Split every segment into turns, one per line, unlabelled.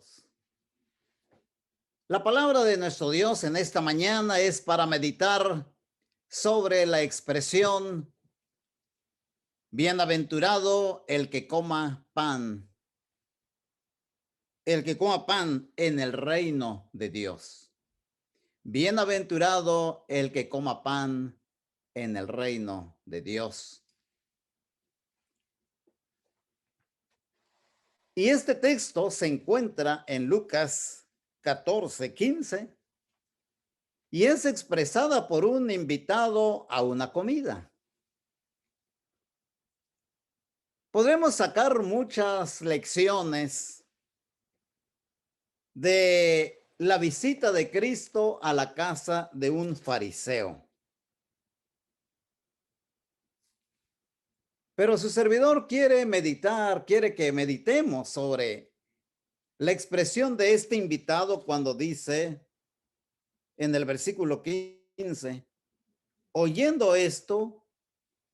todos. La palabra de nuestro Dios en esta mañana es para meditar sobre la expresión bienaventurado el que coma pan. El que coma pan en el reino de Dios. Bienaventurado el que coma pan en el reino de Dios. Y este texto se encuentra en Lucas 14:15 y es expresada por un invitado a una comida. Podremos sacar muchas lecciones de la visita de Cristo a la casa de un fariseo. Pero su servidor quiere que meditemos sobre la expresión de este invitado cuando dice en el versículo 15, oyendo esto,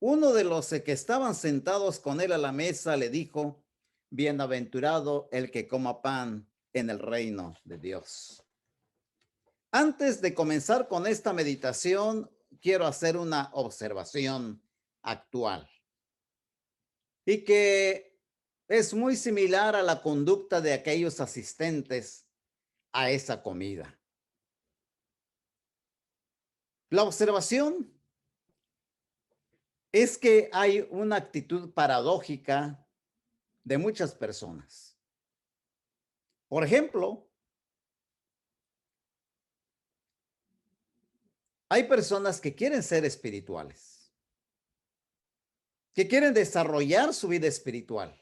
uno de los que estaban sentados con él a la mesa le dijo, bienaventurado el que coma pan en el reino de Dios. Antes de comenzar con esta meditación, quiero hacer una observación actual y que es muy similar a la conducta de aquellos asistentes a esa comida. La observación es que hay una actitud paradójica de muchas personas. Por ejemplo, hay personas que quieren ser espirituales, que quieren desarrollar su vida espiritual,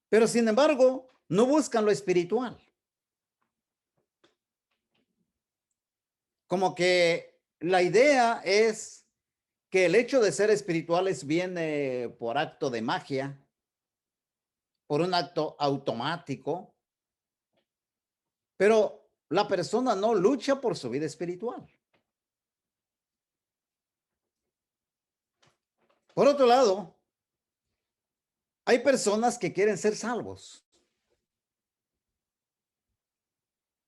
pero sin embargo, no buscan lo espiritual. Como que la idea es que el hecho de ser espirituales viene por acto de magia, por un acto automático, pero la persona no lucha por su vida espiritual. Por otro lado, hay personas que quieren ser salvos,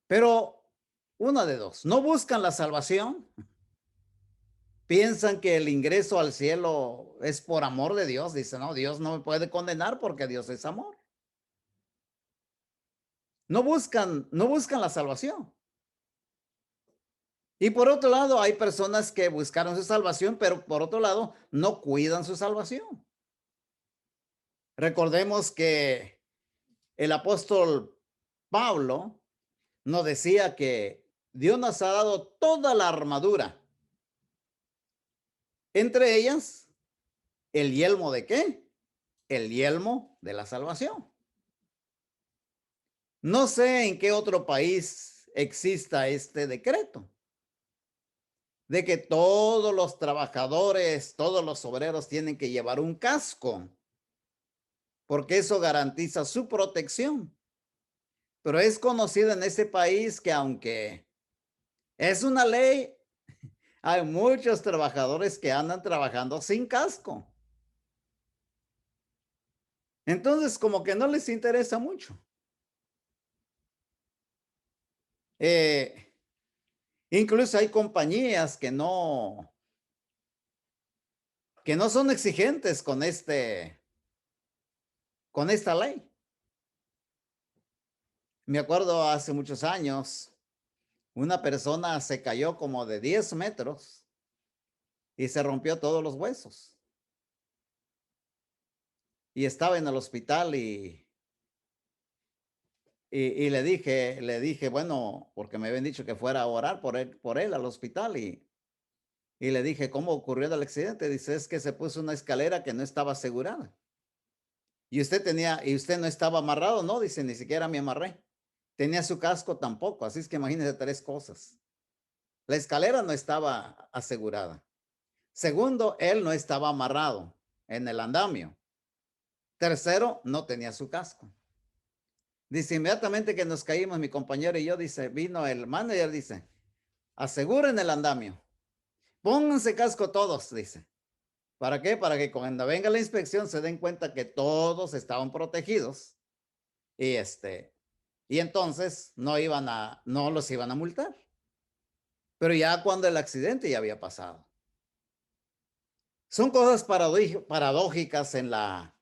pero una de dos, no buscan la salvación, piensan que el ingreso al cielo es por amor de Dios, dicen, no, Dios no me puede condenar porque Dios es amor. No buscan la salvación. Y por otro lado, hay personas que buscaron su salvación, pero por otro lado, no cuidan su salvación. Recordemos que el apóstol Pablo nos decía que Dios nos ha dado toda la armadura. Entre ellas, ¿el yelmo de qué? El yelmo de la salvación. No sé en qué otro país exista este decreto de que todos los trabajadores, todos los obreros tienen que llevar un casco, porque eso garantiza su protección. Pero es conocido en ese país que aunque es una ley, hay muchos trabajadores que andan trabajando sin casco. Entonces, como que no les interesa mucho. Incluso hay compañías que no son exigentes con esta ley. Me acuerdo hace muchos años, una persona se cayó como de 10 metros y se rompió todos los huesos. Y estaba en el hospital y le dije, bueno, porque me habían dicho que fuera a orar por él al hospital y le dije, ¿cómo ocurrió el accidente? Dice, es que se puso una escalera que no estaba asegurada. Y usted no estaba amarrado, no, dice, ni siquiera me amarré. Tenía su casco tampoco, así es que imagínese 3 cosas. La escalera no estaba asegurada. Segundo, él no estaba amarrado en el andamio. Tercero, no tenía su casco. Dice, inmediatamente que nos caímos, mi compañero y yo, dice, vino el manager, dice, aseguren el andamio. Pónganse casco todos, dice. ¿Para qué? Para que cuando venga la inspección se den cuenta que todos estaban protegidos Y y entonces no los iban a multar. Pero ya cuando el accidente ya había pasado. Son cosas paradójicas en la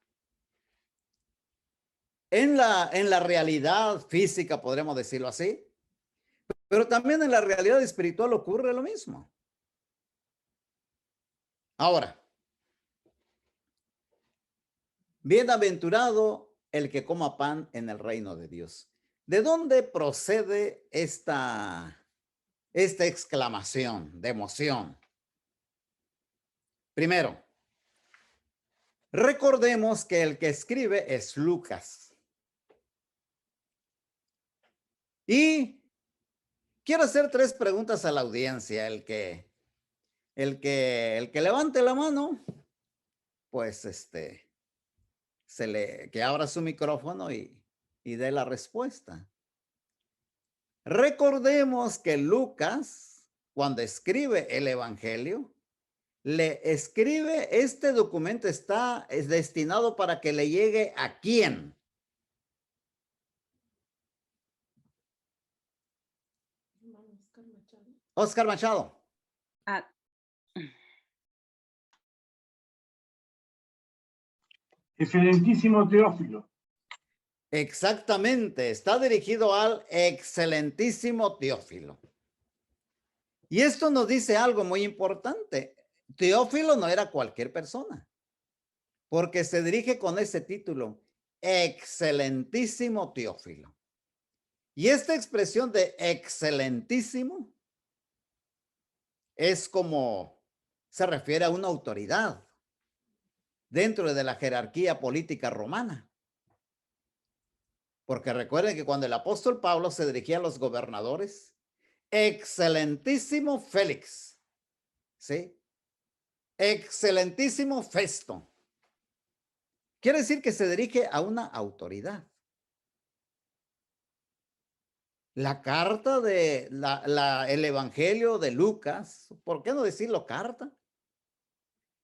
realidad física, podríamos decirlo así. Pero también en la realidad espiritual ocurre lo mismo. Ahora, bienaventurado el que coma pan en el reino de Dios. ¿De dónde procede esta exclamación de emoción? Primero, recordemos que el que escribe es Lucas. Y quiero hacer 3 preguntas a la audiencia. El que levante la mano, pues que abra su micrófono y dé la respuesta. Recordemos que Lucas, cuando escribe el Evangelio, le escribe, este documento es destinado para que le llegue ¿a quién? Oscar Machado.
Ah,
Excelentísimo Teófilo.
Exactamente, está dirigido al excelentísimo Teófilo. Y esto nos dice algo muy importante. Teófilo no era cualquier persona, porque se dirige con ese título, excelentísimo Teófilo. Y esta expresión de excelentísimo es como se refiere a una autoridad dentro de la jerarquía política romana. Porque recuerden que cuando el apóstol Pablo se dirigía a los gobernadores, excelentísimo Félix, ¿sí? Excelentísimo Festo. Quiere decir que se dirige a una autoridad. La carta de el Evangelio de Lucas, ¿por qué no decirlo carta?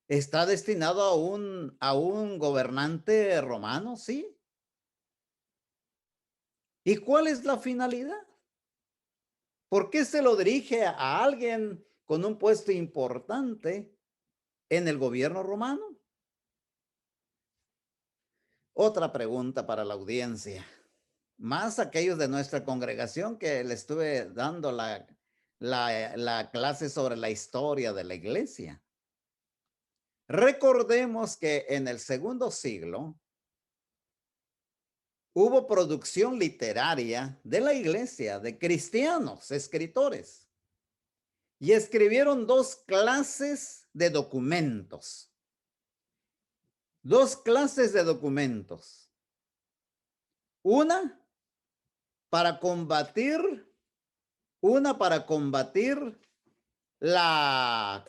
Está destinado a un gobernante romano, ¿sí? ¿Y cuál es la finalidad? ¿Por qué se lo dirige a alguien con un puesto importante en el gobierno romano? Otra pregunta para la audiencia. Más aquellos de nuestra congregación que le estuve dando la clase sobre la historia de la iglesia. Recordemos que en el segundo siglo hubo producción literaria de la iglesia, de cristianos, escritores, y escribieron 2 clases de documentos. 2 clases de documentos. Una para combatir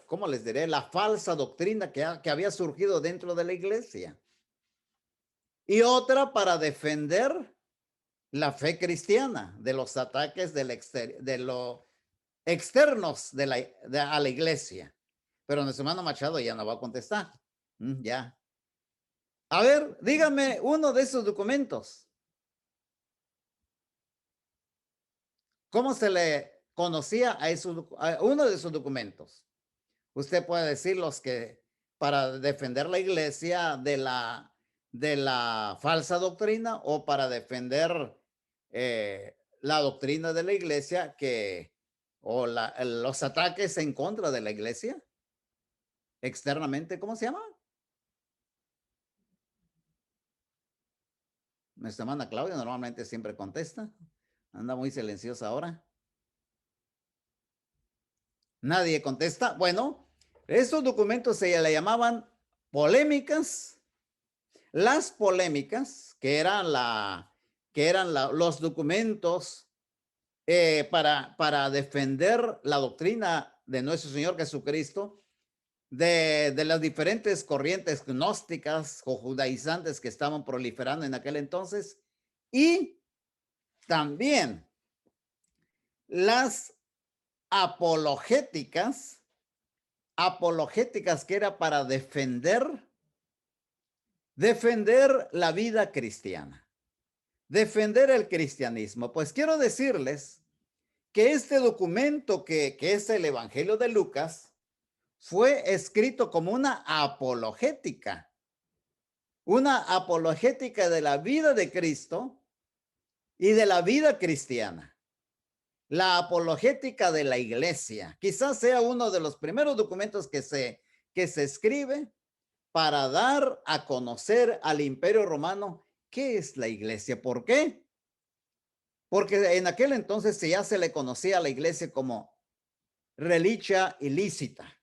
¿cómo les diré? La falsa doctrina que había surgido dentro de la iglesia. Y otra para defender la fe cristiana de los ataques de los externos a la iglesia. Pero nuestro hermano Machado ya no va a contestar. Ya. A ver, dígame uno de esos documentos. ¿Cómo se le conocía a uno de esos documentos? Usted puede decir los que para defender la iglesia de la falsa doctrina o para defender la doctrina de la iglesia o los ataques en contra de la iglesia externamente. ¿Cómo se llama? Nuestra hermana Claudia normalmente siempre contesta. Anda muy silenciosa ahora. Nadie contesta. Bueno, estos documentos se le llamaban polémicas. Las polémicas, que eran los documentos para defender la doctrina de nuestro Señor Jesucristo, de las diferentes corrientes gnósticas o judaizantes que estaban proliferando en aquel entonces, y también las apologéticas que era para defender la vida cristiana, defender el cristianismo. Pues quiero decirles que este documento que es el Evangelio de Lucas fue escrito como una apologética de la vida de Cristo y de la vida cristiana. La apologética de la iglesia. Quizás sea uno de los primeros documentos que se escribe para dar a conocer al Imperio Romano qué es la iglesia. ¿Por qué? Porque en aquel entonces ya se le conocía a la iglesia como religia ilícita,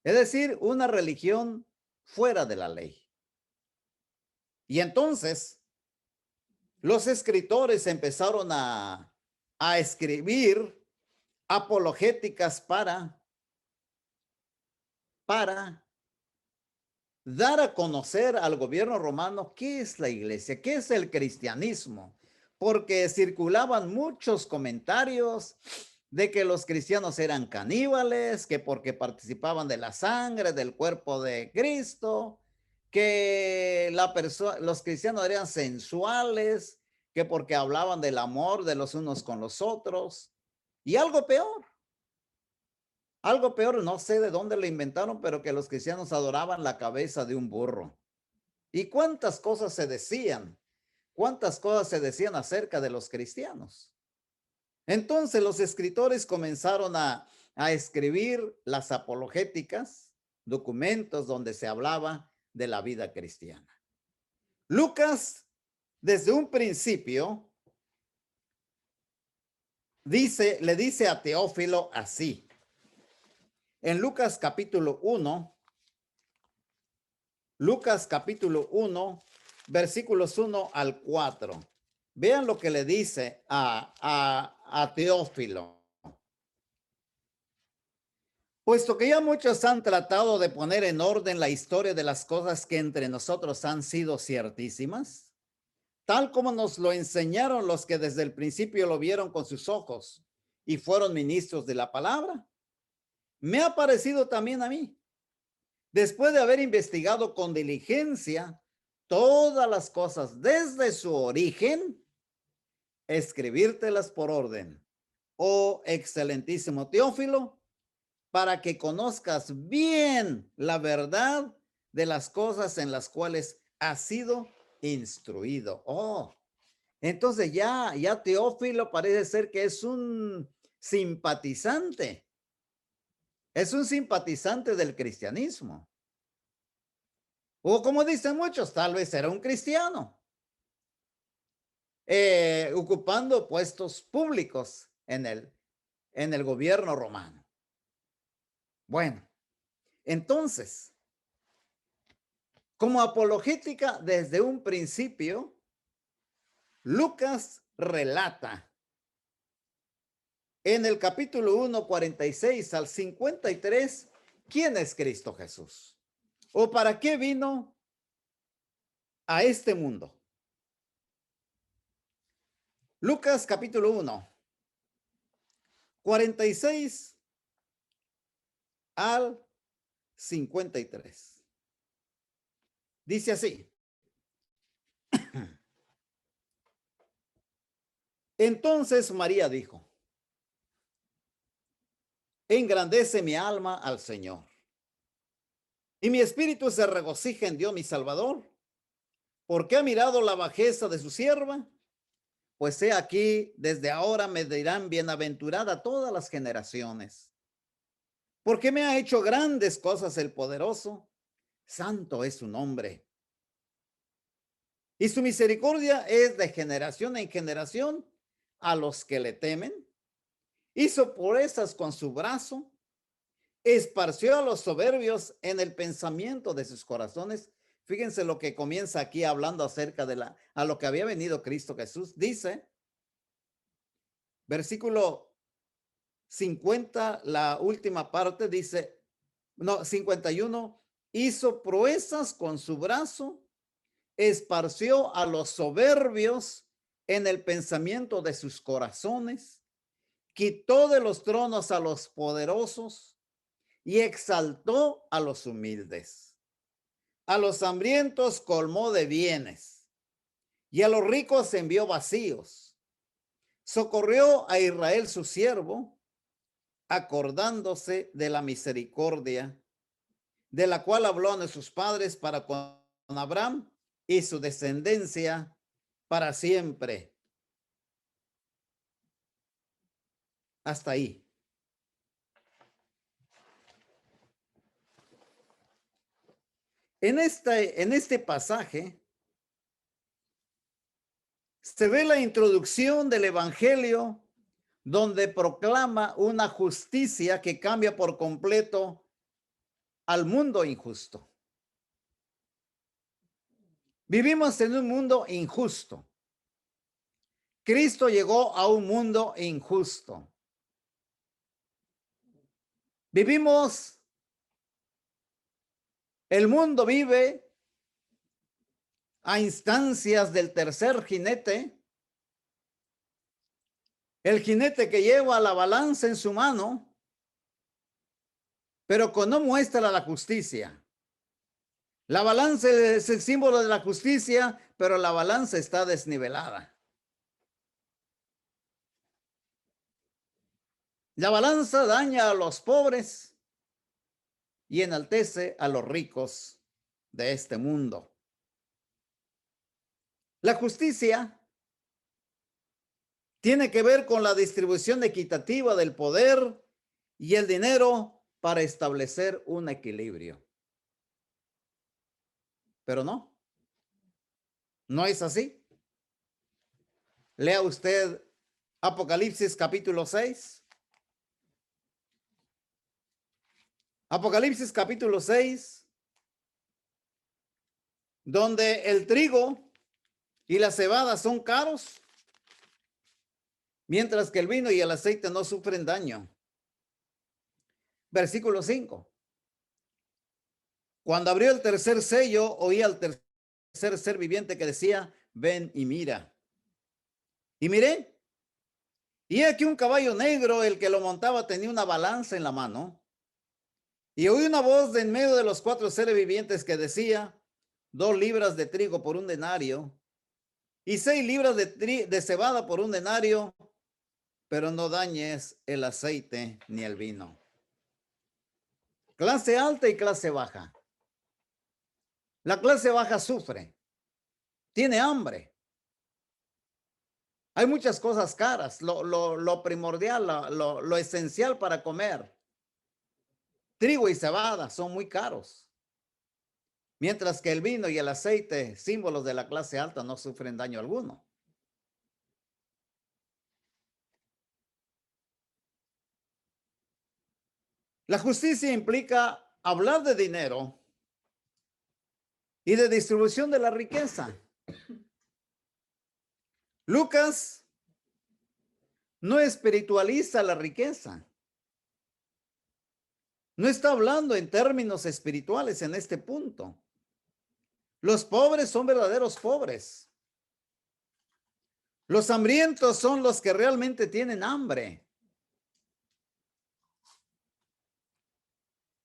es decir, una religión fuera de la ley. Y entonces los escritores empezaron a escribir apologéticas para dar a conocer al gobierno romano qué es la iglesia, qué es el cristianismo, porque circulaban muchos comentarios de que los cristianos eran caníbales, que porque participaban de la sangre del cuerpo de Cristo, que los cristianos eran sensuales, que porque hablaban del amor de los unos con los otros, y algo peor, no sé de dónde lo inventaron, pero que los cristianos adoraban la cabeza de un burro. ¿Y cuántas cosas se decían? ¿Cuántas cosas se decían acerca de los cristianos? Entonces los escritores comenzaron a escribir las apologéticas, documentos donde se hablaba de la vida cristiana. Lucas, desde un principio, le dice a Teófilo así. En Lucas capítulo 1, versículos 1 al 4. Vean lo que le dice a Teófilo. Puesto que ya muchos han tratado de poner en orden la historia de las cosas que entre nosotros han sido ciertísimas, tal como nos lo enseñaron los que desde el principio lo vieron con sus ojos y fueron ministros de la palabra, me ha parecido también a mí, después de haber investigado con diligencia todas las cosas desde su origen, escribírtelas por orden, oh excelentísimo Teófilo, para que conozcas bien la verdad de las cosas en las cuales has sido instruido. Oh, entonces ya Teófilo parece ser que es un simpatizante. Es un simpatizante del cristianismo. O como dicen muchos, tal vez era un cristiano. Ocupando puestos públicos en el gobierno romano. Bueno, entonces, como apologética desde un principio, Lucas relata en el capítulo 1, 46 al 53, ¿quién es Cristo Jesús? ¿O para qué vino a este mundo? Lucas capítulo 1, 46 al 53. Dice así. Entonces María dijo, engrandece mi alma al Señor, y mi espíritu se regocija en Dios mi Salvador, porque ha mirado la bajeza de su sierva. Pues he aquí, desde ahora me dirán bienaventurada todas las generaciones, porque me ha hecho grandes cosas el poderoso, santo es su nombre. Y su misericordia es de generación en generación a los que le temen. Hizo proezas con su brazo, esparció a los soberbios en el pensamiento de sus corazones. Fíjense lo que comienza aquí hablando acerca de a lo que había venido Cristo Jesús. Dice, versículo 50, la última parte dice, no, 51, hizo proezas con su brazo, esparció a los soberbios en el pensamiento de sus corazones, quitó de los tronos a los poderosos y exaltó a los humildes. A los hambrientos colmó de bienes y a los ricos envió vacíos. Socorrió a Israel su siervo, acordándose de la misericordia, de la cual habló a nuestros padres para con Abraham y su descendencia para siempre. Hasta ahí. En este pasaje se ve la introducción del Evangelio, donde proclama una justicia que cambia por completo al mundo injusto. Vivimos en un mundo injusto. Cristo llegó a un mundo injusto. El mundo vive a instancias del tercer jinete, el jinete que lleva la balanza en su mano, pero que no muestra la justicia. La balanza es el símbolo de la justicia, pero la balanza está desnivelada. La balanza daña a los pobres y enaltece a los ricos de este mundo. La justicia tiene que ver con la distribución equitativa del poder y el dinero para establecer un equilibrio. Pero no es así. Lea usted Apocalipsis capítulo 6. Apocalipsis capítulo 6, donde el trigo y la cebada son caros, mientras que el vino y el aceite no sufren daño. Versículo 5. Cuando abrió el tercer sello, oí al tercer ser viviente que decía, ven y mira. Y miré, y aquí un caballo negro, el que lo montaba tenía una balanza en la mano. Y oí una voz de en medio de los cuatro seres vivientes que decía, 2 libras de trigo por un denario, y 6 libras de cebada por un denario, pero no dañes el aceite ni el vino. Clase alta y clase baja. La clase baja sufre, tiene hambre. Hay muchas cosas caras, lo primordial, lo esencial para comer. Trigo y cebada son muy caros. Mientras que el vino y el aceite, símbolos de la clase alta, no sufren daño alguno. La justicia implica hablar de dinero y de distribución de la riqueza. Lucas no espiritualiza la riqueza. No está hablando en términos espirituales en este punto. Los pobres son verdaderos pobres. Los hambrientos son los que realmente tienen hambre.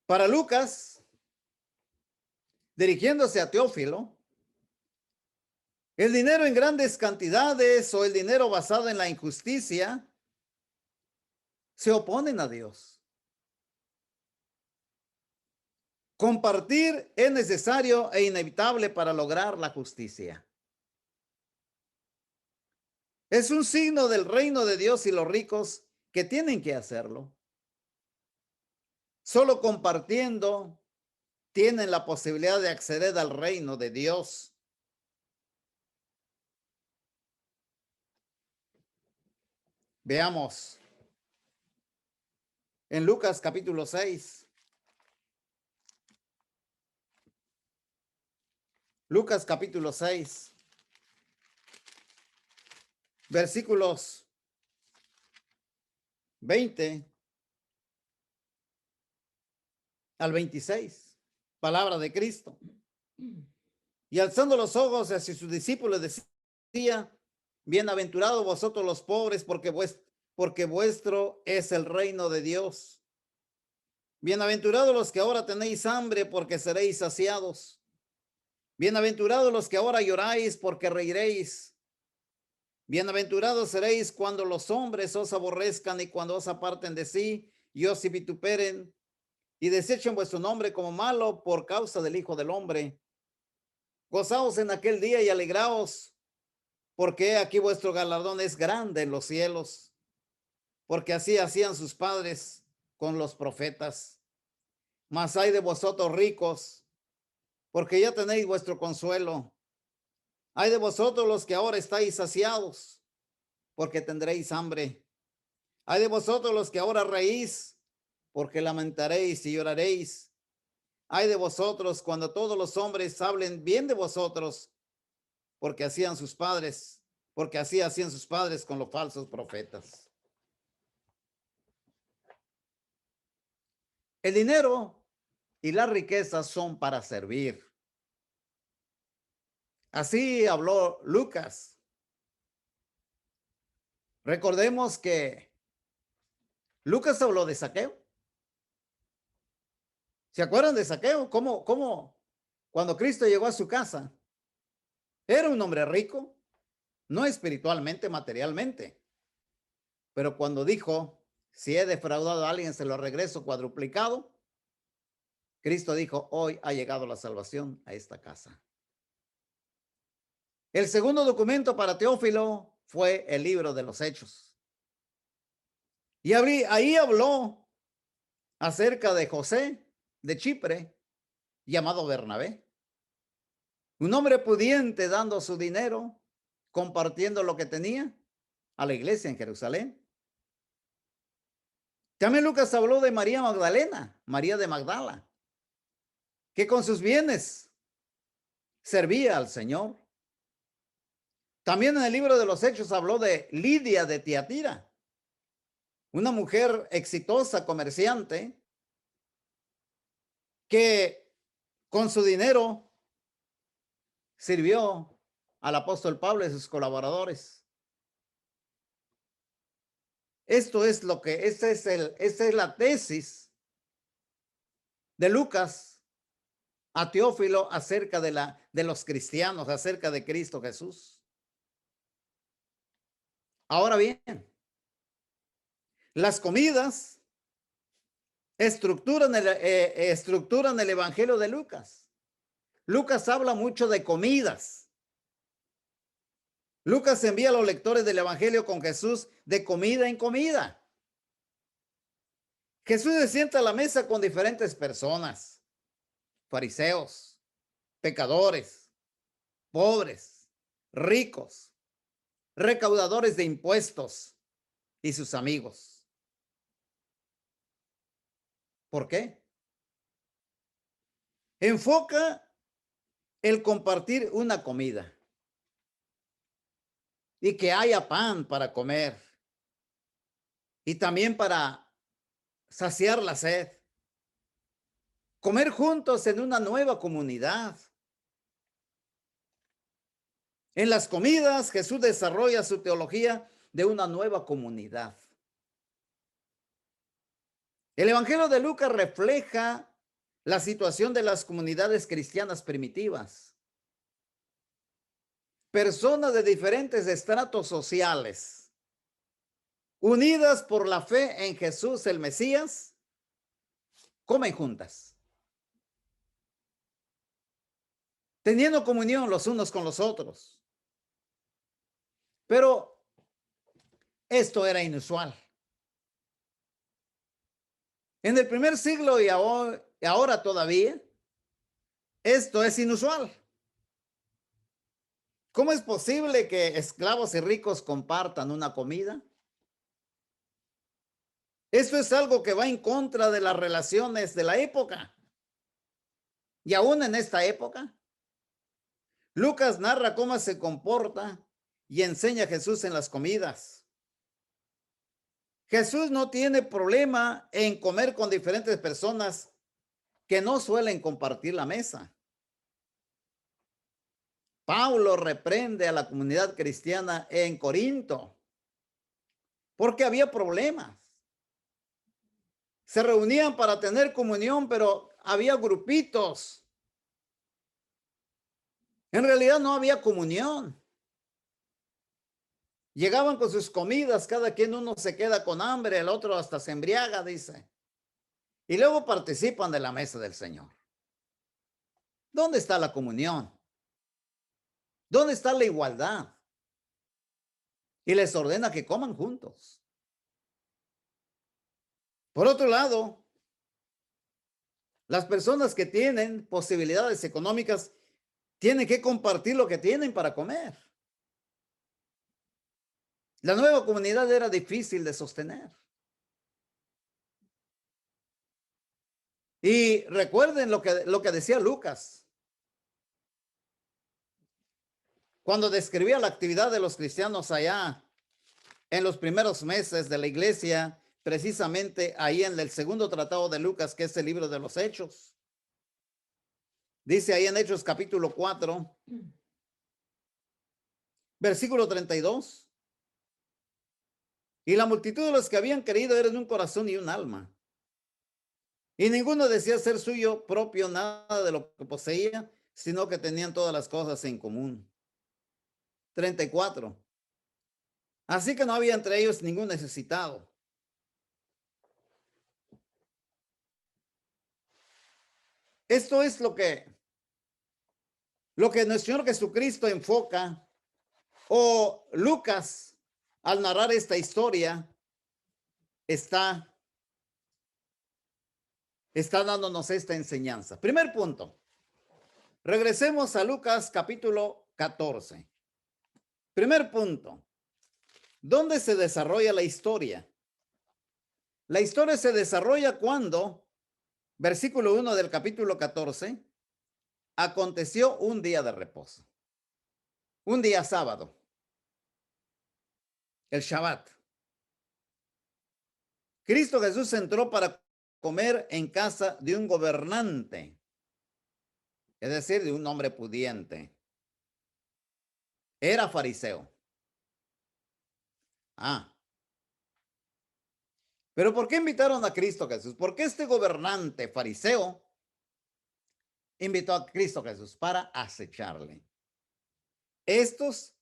Para Lucas, dirigiéndose a Teófilo, el dinero en grandes cantidades o el dinero basado en la injusticia se oponen a Dios. Compartir es necesario e inevitable para lograr la justicia. Es un signo del reino de Dios y los ricos que tienen que hacerlo. Solo compartiendo tienen la posibilidad de acceder al reino de Dios. Veamos en Lucas capítulo 6. Lucas capítulo 6. Versículos 20 al 26. Palabra de Cristo. Y alzando los ojos hacia sus discípulos decía, bienaventurados vosotros los pobres, porque vuestro es el reino de Dios. Bienaventurados los que ahora tenéis hambre, porque seréis saciados. Bienaventurados los que ahora lloráis, porque reiréis. Bienaventurados seréis cuando los hombres os aborrezcan y cuando os aparten de sí y os vituperen y desechen vuestro nombre como malo por causa del Hijo del Hombre. Gozaos en aquel día y alegraos, porque aquí vuestro galardón es grande en los cielos, porque así hacían sus padres con los profetas. Mas hay de vosotros ricos, porque ya tenéis vuestro consuelo. Hay de vosotros los que ahora estáis saciados, porque tendréis hambre. Hay de vosotros los que ahora reís, porque lamentaréis y lloraréis. Hay de vosotros cuando todos los hombres hablen bien de vosotros, porque hacían sus padres, porque así hacían sus padres con los falsos profetas. El dinero y las riquezas son para servir. Así habló Lucas. Recordemos que Lucas habló de Zaqueo. ¿Se acuerdan de Zaqueo? ¿Cómo cuando Cristo llegó a su casa? Era un hombre rico, no espiritualmente, materialmente. Pero cuando dijo, si he defraudado a alguien, se lo regreso cuadruplicado, Cristo dijo, hoy ha llegado la salvación a esta casa. El segundo documento para Teófilo fue el libro de los Hechos. Y ahí habló acerca de José de Chipre, llamado Bernabé. Un hombre pudiente dando su dinero, compartiendo lo que tenía a la iglesia en Jerusalén. También Lucas habló de María Magdalena, María de Magdala, que con sus bienes servía al Señor. También en el libro de los Hechos habló de Lidia de Tiatira, una mujer exitosa, comerciante, que con su dinero sirvió al apóstol Pablo y sus colaboradores. Esta es la tesis de Lucas a Teófilo acerca de los cristianos, acerca de Cristo Jesús. Ahora bien, las comidas estructuran el Evangelio de Lucas. Lucas habla mucho de comidas. Lucas envía a los lectores del Evangelio con Jesús de comida en comida. Jesús se sienta a la mesa con diferentes personas, fariseos, pecadores, pobres, ricos, recaudadores de impuestos y sus amigos. ¿Por qué? Enfoca el compartir una comida y que haya pan para comer y también para saciar la sed. Comer juntos en una nueva comunidad. En las comidas, Jesús desarrolla su teología de una nueva comunidad. El Evangelio de Lucas refleja la situación de las comunidades cristianas primitivas. Personas de diferentes estratos sociales, unidas por la fe en Jesús el Mesías, comen juntas, teniendo comunión los unos con los otros. Pero esto era inusual. En el primer siglo y ahora todavía, esto es inusual. ¿Cómo es posible que esclavos y ricos compartan una comida? Esto es algo que va en contra de las relaciones de la época. Y aún en esta época, Lucas narra cómo se comporta y enseña a Jesús en las comidas. Jesús no tiene problema en comer con diferentes personas que no suelen compartir la mesa. Pablo reprende a la comunidad cristiana en Corinto porque había problemas. Se reunían para tener comunión, pero había grupitos En realidad no había comunión. Llegaban con sus comidas, cada quien uno se queda con hambre, el otro hasta se embriaga, dice. Y luego participan de la mesa del Señor. ¿Dónde está la comunión? ¿Dónde está la igualdad? Y les ordena que coman juntos. Por otro lado, las personas que tienen posibilidades económicas tienen que compartir lo que tienen para comer. La nueva comunidad era difícil de sostener. Y recuerden lo que decía Lucas. Cuando describía la actividad de los cristianos allá en los primeros meses de la iglesia, precisamente ahí en el segundo tratado de Lucas, que es el libro de los Hechos. Dice ahí en Hechos capítulo 4, versículo 32. Y la multitud de los que habían creído eran un corazón y un alma. Y ninguno decía ser suyo propio nada de lo que poseía, sino que tenían todas las cosas en común. 34. Así que no había entre ellos ningún necesitado. Esto es lo que nuestro Señor Jesucristo enfoca, o Lucas, al narrar esta historia, está dándonos esta enseñanza. Primer punto. Regresemos a Lucas capítulo 14. Primer punto. ¿Dónde se desarrolla la historia? La historia se desarrolla cuando, versículo 1 del capítulo 14, aconteció un día de reposo. Un día sábado. El Shabbat. Cristo Jesús entró para comer en casa de un gobernante, es decir, de un hombre pudiente. Era fariseo. Pero ¿por qué invitaron a Cristo Jesús? Porque este gobernante fariseo invitó a Cristo Jesús para acecharle. Estos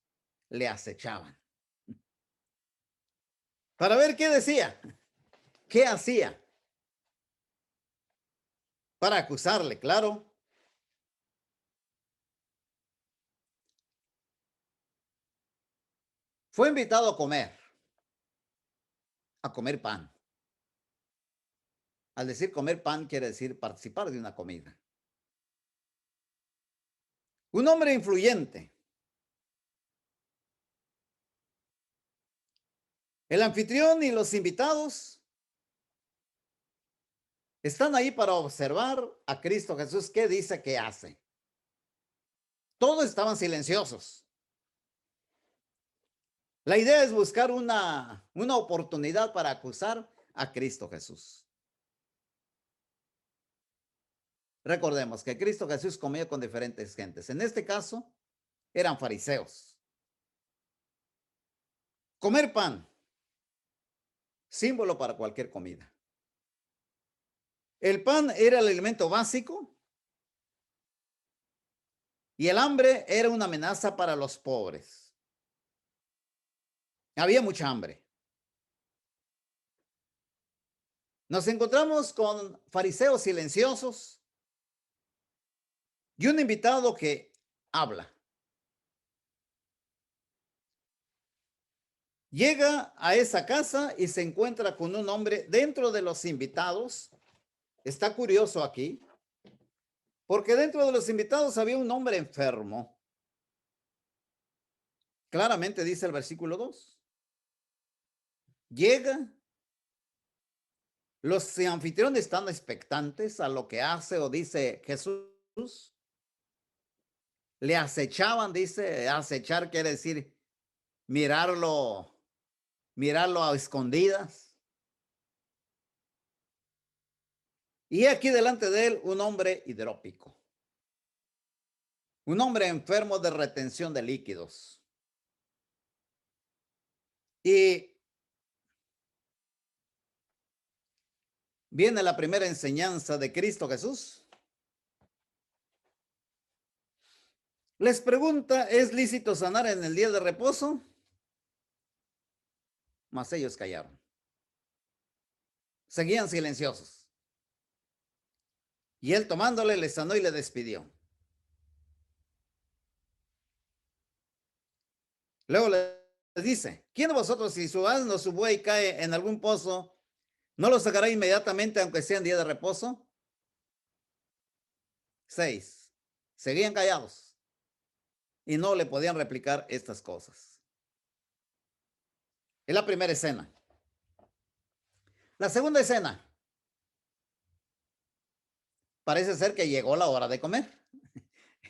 le acechaban para ver qué decía, qué hacía, para acusarle, claro. Fue invitado a comer pan. Al decir comer pan quiere decir participar de una comida. Un hombre influyente. El anfitrión y los invitados están ahí para observar a Cristo Jesús qué dice que hace. Todos estaban silenciosos. La idea es buscar una oportunidad para acusar a Cristo Jesús. Recordemos que Cristo Jesús comía con diferentes gentes. En este caso, eran fariseos. Comer pan, símbolo para cualquier comida. El pan era el alimento básico y el hambre era una amenaza para los pobres. Había mucha hambre. Nos encontramos con fariseos silenciosos y un invitado que habla. Llega a esa casa y se encuentra con un hombre dentro de los invitados. Está curioso aquí, porque dentro de los invitados había un hombre enfermo. Claramente dice el versículo 2. Llega, los anfitriones están expectantes a lo que hace o dice Jesús. Le acechaban, dice, acechar quiere decir mirarlo a escondidas. Y aquí delante de él un hombre hidrópico, un hombre enfermo de retención de líquidos. Y viene la primera enseñanza de Cristo Jesús. Les pregunta, ¿es lícito sanar en el día de reposo? Mas ellos callaron. Seguían silenciosos. Y él tomándole, le sanó y le despidió. Luego les dice, ¿quién de vosotros si su asno o su buey cae en algún pozo, no lo sacará inmediatamente aunque sea en día de reposo? 6. Seguían callados y no le podían replicar estas cosas. Es la primera escena. La segunda escena. Parece ser que llegó la hora de comer.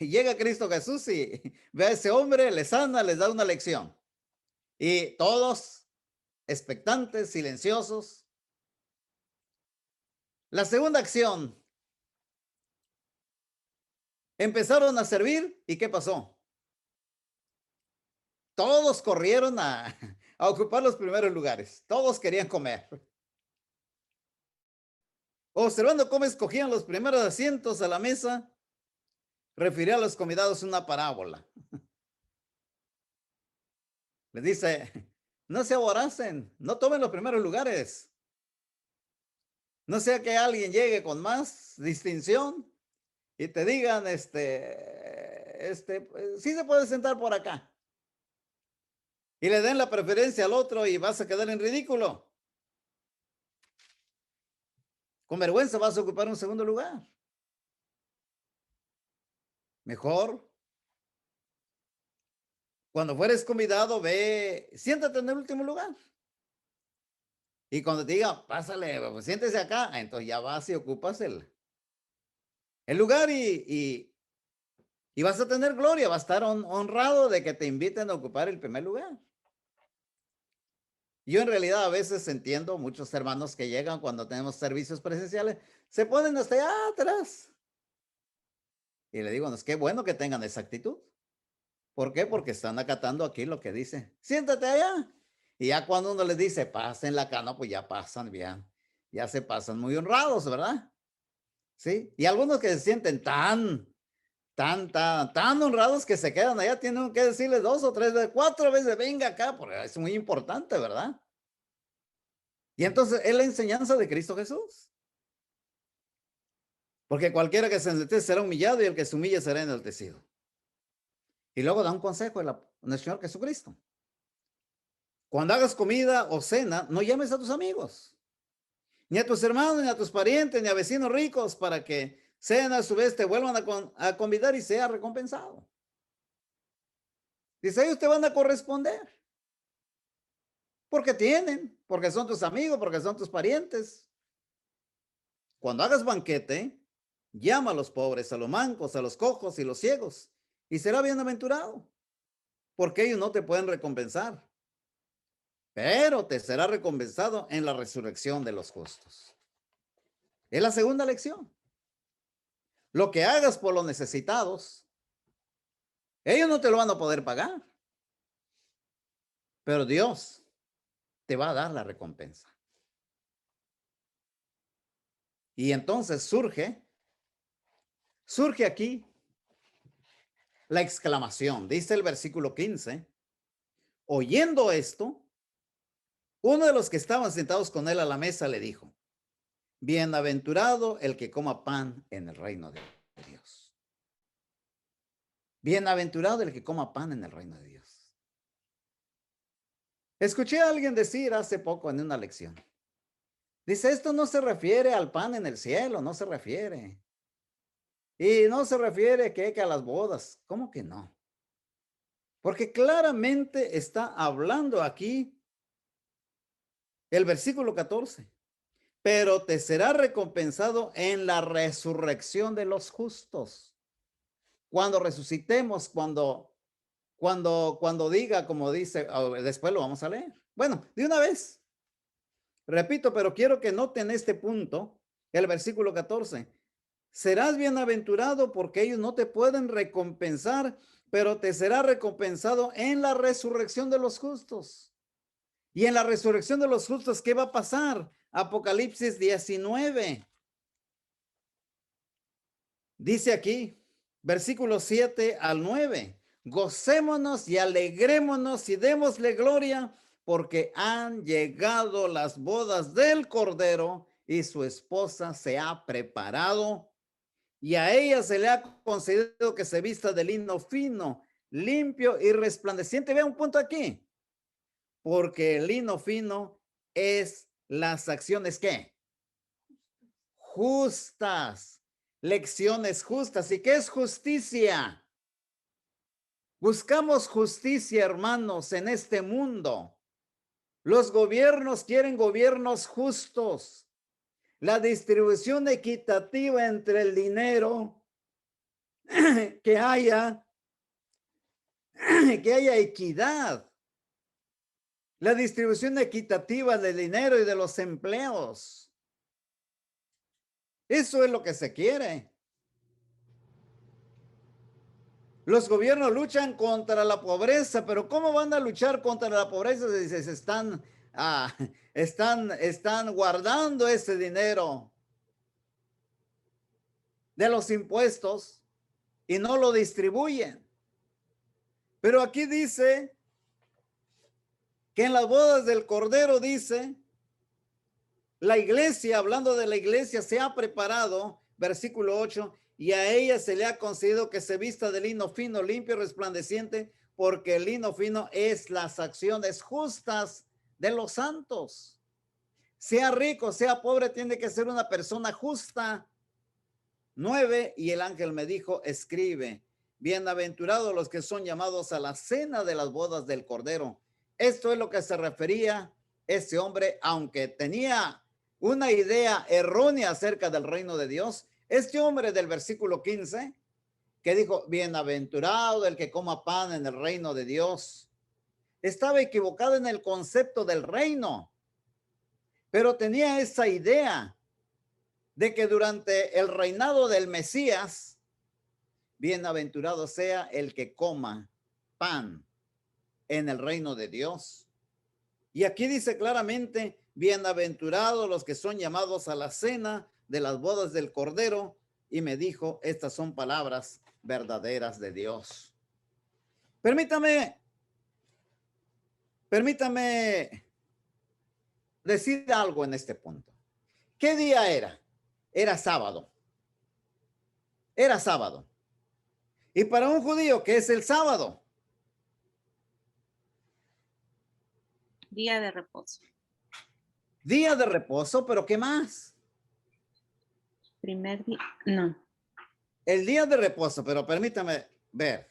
Llega Cristo Jesús y ve a ese hombre, le sana, les da una lección. Y todos expectantes, silenciosos. La segunda acción. Empezaron a servir y ¿qué pasó? Todos corrieron a ocupar los primeros lugares. Todos querían comer. Observando cómo escogían los primeros asientos a la mesa, refirió a los convidados una parábola. Les dice, no se aboracen, no tomen los primeros lugares. No sea que alguien llegue con más distinción y te digan, sí se puede sentar por acá. Y le den la preferencia al otro y vas a quedar en ridículo. Con vergüenza vas a ocupar un segundo lugar. Mejor, cuando fueres convidado, ve, siéntate en el último lugar. Y cuando te diga, pásale, pues, siéntese acá, entonces ya vas y ocupas el lugar y vas a tener gloria, vas a estar honrado de que te inviten a ocupar el primer lugar. Yo en realidad a veces entiendo muchos hermanos que llegan cuando tenemos servicios presenciales, se ponen hasta allá atrás. Y le digo, no, es que bueno que tengan esa actitud. ¿Por qué? Porque están acatando aquí lo que dice. Siéntate allá. Y ya cuando uno les dice, pasen la cana, pues ya pasan bien. Ya se pasan muy honrados, ¿verdad? Sí. Y algunos que se sienten tan honrados que se quedan allá, tienen que decirles 2 o 3 veces, 4 veces, venga acá, porque es muy importante, ¿verdad? Y entonces es la enseñanza de Cristo Jesús. Porque cualquiera que se enaltece será humillado y el que se humille será enaltecido. Y luego da un consejo el Señor Jesucristo. Cuando hagas comida o cena, no llames a tus amigos, ni a tus hermanos, ni a tus parientes, ni a vecinos ricos, para que sean a su vez, te vuelvan a convidar y sea recompensado. Dice, ellos te van a corresponder. Porque tienen, porque son tus amigos, porque son tus parientes. Cuando hagas banquete, llama a los pobres, a los mancos, a los cojos y los ciegos, y será bienaventurado, porque ellos no te pueden recompensar, pero te será recompensado en la resurrección de los justos. Es la segunda lección. Lo que hagas por los necesitados, ellos no te lo van a poder pagar, pero Dios te va a dar la recompensa. Y entonces surge aquí la exclamación. Dice el versículo 15, oyendo esto, uno de los que estaban sentados con él a la mesa le dijo, bienaventurado el que coma pan en el reino de Dios. Bienaventurado el que coma pan en el reino de Dios. Escuché a alguien decir hace poco en una lección. Dice, esto no se refiere al pan en el cielo, no se refiere. Y no se refiere que a las bodas. ¿Cómo que no? Porque claramente está hablando aquí el versículo 14. Pero te será recompensado en la resurrección de los justos. Cuando resucitemos, cuando diga, como dice, después lo vamos a leer. Bueno, de una vez. Repito, pero quiero que noten este punto, el versículo 14. Serás bienaventurado porque ellos no te pueden recompensar, pero te será recompensado en la resurrección de los justos. Y en la resurrección de los justos, ¿qué va a pasar? Apocalipsis 19. Dice aquí, Versículos 7 al 9. Gocémonos y alegrémonos y démosle gloria porque han llegado las bodas del Cordero y su esposa se ha preparado y a ella se le ha concedido que se vista de lino fino, limpio y resplandeciente. Vea un punto aquí, porque el lino fino es las acciones ¿qué? Justas, lecciones justas. ¿Y qué es justicia? Buscamos justicia, hermanos, en este mundo. Los gobiernos quieren gobiernos justos. La distribución equitativa entre el dinero, que haya equidad. La distribución equitativa del dinero y de los empleos. Eso es lo que se quiere. Los gobiernos luchan contra la pobreza, pero ¿cómo van a luchar contra la pobreza si se están guardando ese dinero de los impuestos y no lo distribuyen? Pero aquí dice que en las bodas del Cordero dice, la iglesia, hablando de la iglesia, se ha preparado, versículo 8, y a ella se le ha concedido que se vista de lino fino, limpio y resplandeciente, porque el lino fino es las acciones justas de los santos. Sea rico, sea pobre, tiene que ser una persona justa. 9, y el ángel me dijo, escribe, bienaventurados los que son llamados a la cena de las bodas del Cordero. Esto es lo que se refería ese hombre, aunque tenía una idea errónea acerca del reino de Dios. Este hombre del versículo 15, que dijo, bienaventurado el que coma pan en el reino de Dios, estaba equivocado en el concepto del reino, pero tenía esa idea de que durante el reinado del Mesías, bienaventurado sea el que coma pan en el reino de Dios. Y aquí dice claramente, bienaventurados los que son llamados a la cena de las bodas del Cordero. Y me dijo, estas son palabras verdaderas de Dios. Permítame decir algo en este punto. ¿Qué día era? Era sábado. Era sábado. Y para un judío, ¿qué es el sábado?
Día de reposo.
Día de reposo, pero ¿qué más?
Primer día, no.
El día de reposo, pero permítame ver.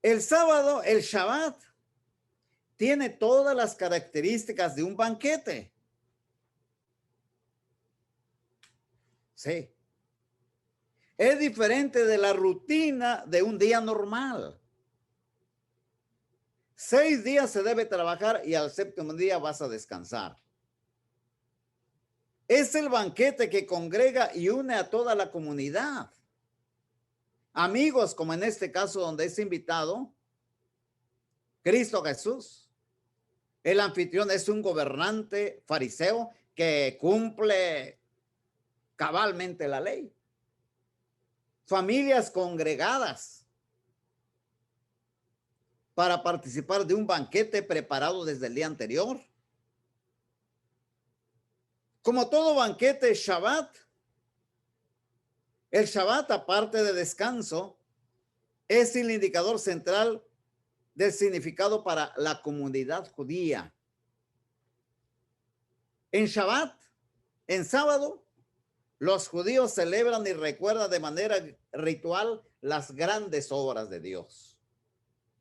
El sábado, el Shabbat, tiene todas las características de un banquete. Sí. Es diferente de la rutina de un día normal. 6 días se debe trabajar y al séptimo día vas a descansar. Es el banquete que congrega y une a toda la comunidad. Amigos, como en este caso donde es invitado Cristo Jesús. El anfitrión es un gobernante fariseo que cumple cabalmente la ley. Familias congregadas para participar de un banquete preparado desde el día anterior. Como todo banquete Shabbat, el Shabbat, aparte de descanso, es el indicador central del significado para la comunidad judía. En Shabbat, en sábado, los judíos celebran y recuerdan de manera ritual las grandes obras de Dios.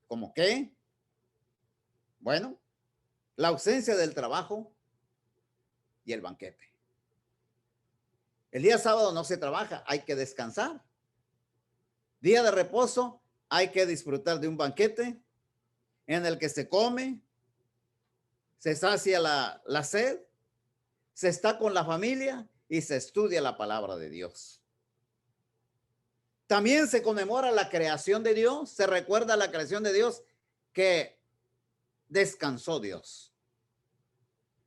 ¿Cómo qué? Bueno, la ausencia del trabajo y el banquete. El día sábado no se trabaja, hay que descansar. Día de reposo, hay que disfrutar de un banquete en el que se come, se sacia la sed, se está con la familia y se estudia la palabra de Dios. También se conmemora la creación de Dios, se recuerda la creación de Dios que descansó Dios.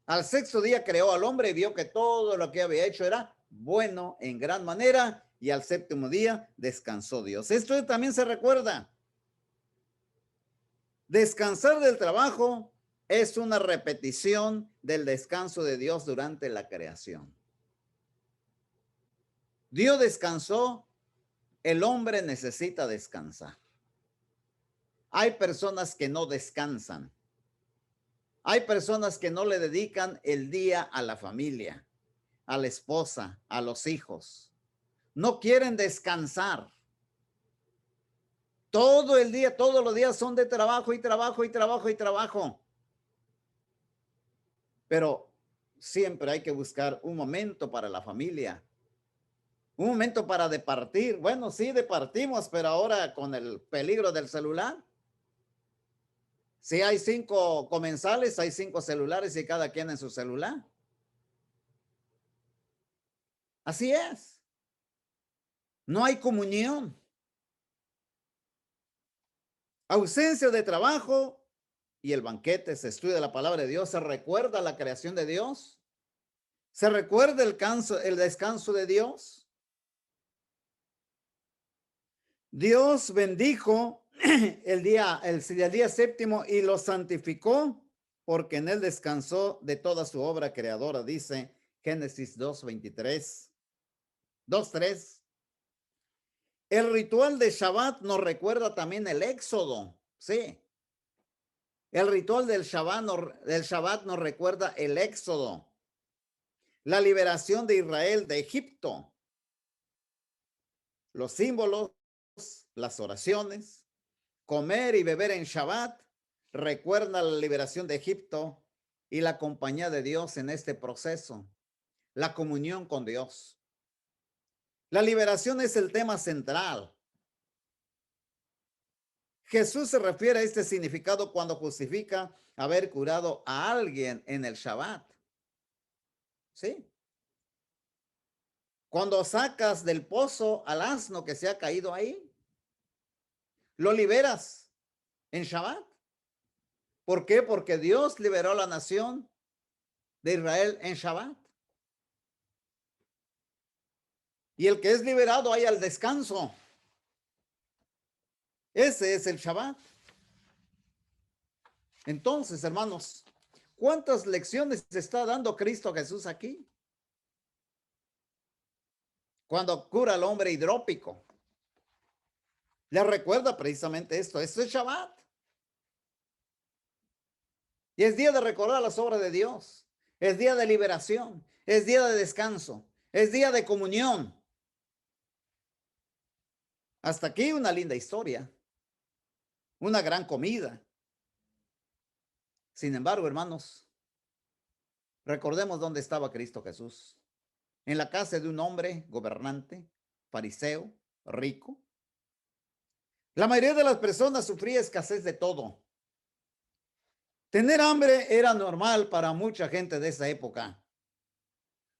Al 6º día creó al hombre y vio que todo lo que había hecho era bueno en gran manera y al séptimo día descansó Dios. Esto también se recuerda. Descansar del trabajo es una repetición del descanso de Dios durante la creación. Dios descansó, el hombre necesita descansar. Hay personas que no descansan. Hay personas que no le dedican el día a la familia, a la esposa, a los hijos. No quieren descansar. Todo el día, todos los días son de trabajo y trabajo y trabajo y trabajo. Pero siempre hay que buscar un momento para la familia. Un momento para departir. Bueno, sí, departimos, pero ahora con el peligro del celular. Si hay 5 comensales, hay 5 celulares y cada quien en su celular. Así es. No hay comunión. Ausencia de trabajo y el banquete, se estudia la palabra de Dios, se recuerda la creación de Dios, se recuerda el descanso de Dios. Dios bendijo el día séptimo y lo santificó porque en él descansó de toda su obra creadora, dice Génesis 2:23, 2:3. El ritual de Shabbat nos recuerda también el Éxodo, sí. El ritual del Shabbat nos recuerda el Éxodo, la liberación de Israel de Egipto, los símbolos, las oraciones, comer y beber en Shabbat recuerda la liberación de Egipto y la compañía de Dios en este proceso, la comunión con Dios. La liberación es el tema central. Jesús se refiere a este significado cuando justifica haber curado a alguien en el Shabbat. ¿Sí? Cuando sacas del pozo al asno que se ha caído ahí, lo liberas en Shabbat. ¿Por qué? Porque Dios liberó a la nación de Israel en Shabbat. Y el que es liberado hay al descanso. Ese es el Shabbat. Entonces, hermanos, ¿cuántas lecciones está dando Cristo Jesús aquí? Cuando cura al hombre hidrópico, le recuerda precisamente esto. Esto es Shabbat. Y es día de recordar las obras de Dios. Es día de liberación. Es día de descanso. Es día de comunión. Hasta aquí una linda historia. Una gran comida. Sin embargo, hermanos, recordemos dónde estaba Cristo Jesús. En la casa de un hombre gobernante, fariseo, rico. La mayoría de las personas sufría escasez de todo. Tener hambre era normal para mucha gente de esa época.